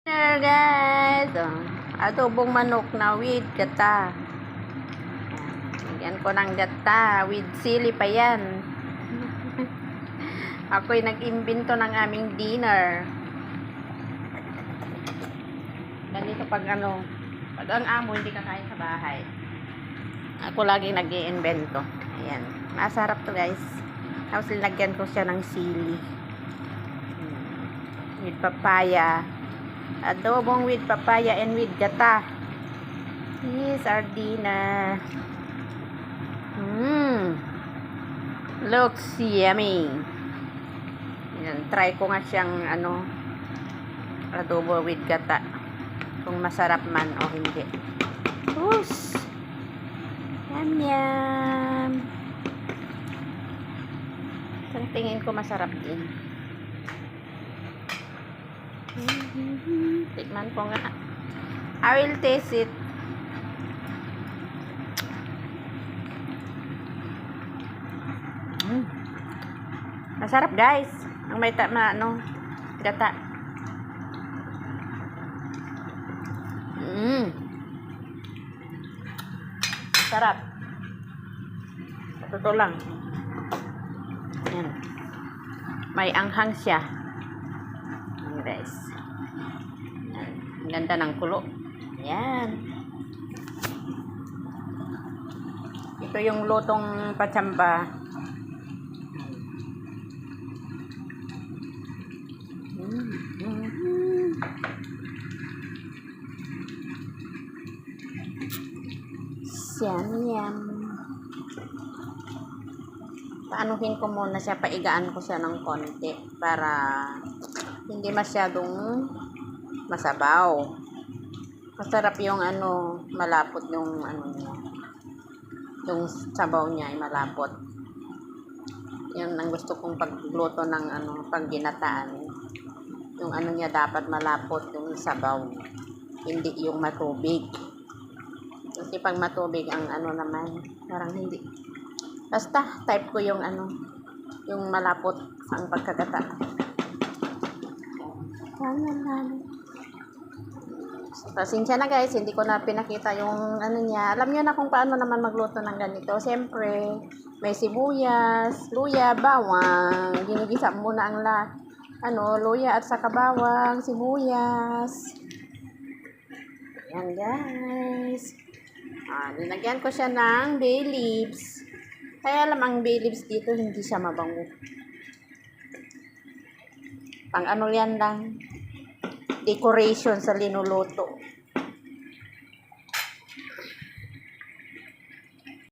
Here guys, adobong manok na with gata. Lagyan ko ng gata with sili pa yan. Ako'y nag-imbento ng aming dinner. Ganito pag pag ang amo hindi kakain sa bahay. Ako laging nag-iimbento. Ayan, masarap to guys. Tapos lagyan ko siya ng sili. With papaya. Adobong with papaya and with gata. This is our dinner. Looks yummy. Yan, try ko nga siyang adobo with gata. Kung masarap man o hindi. Oops. Yum yum. Tingin ko masarap din. Tikman ko nga. I will taste it. Masarap guys. Ang may gata. Sarap. Totoo lang. Yan. May anghang siya. Yan guys. Yan. Ang ganda ng kulo. Yan. Ito yung lutong patsamba. Yum yum. Paanuhin ko muna siya, paigaan ko siya ng konti para hindi masyadong masabaw. Masarap yung malapot yung niya. Yung sabaw niya ay malapot. Yan ang gusto kong pagluto ng pag ginataan. Yung niya dapat malapot yung sabaw. Hindi yung matubig. Kasi pag matubig ang naman, parang hindi. Basta type ko yung yung malapot ang pagkagata. Pasensya na guys, hindi ko na pinakita yung niya. Alam niyo na kung paano naman magluto ng ganito. Siyempre, may sibuyas, luya, bawang. Ginigisa muna ang luya at saka bawang, sibuyas. Yan guys. Nilagyan ko siya ng bay leaves. Kaya alam ang bay leaves dito hindi siya mabango. Pang yan lang. Decoration sa linuluto.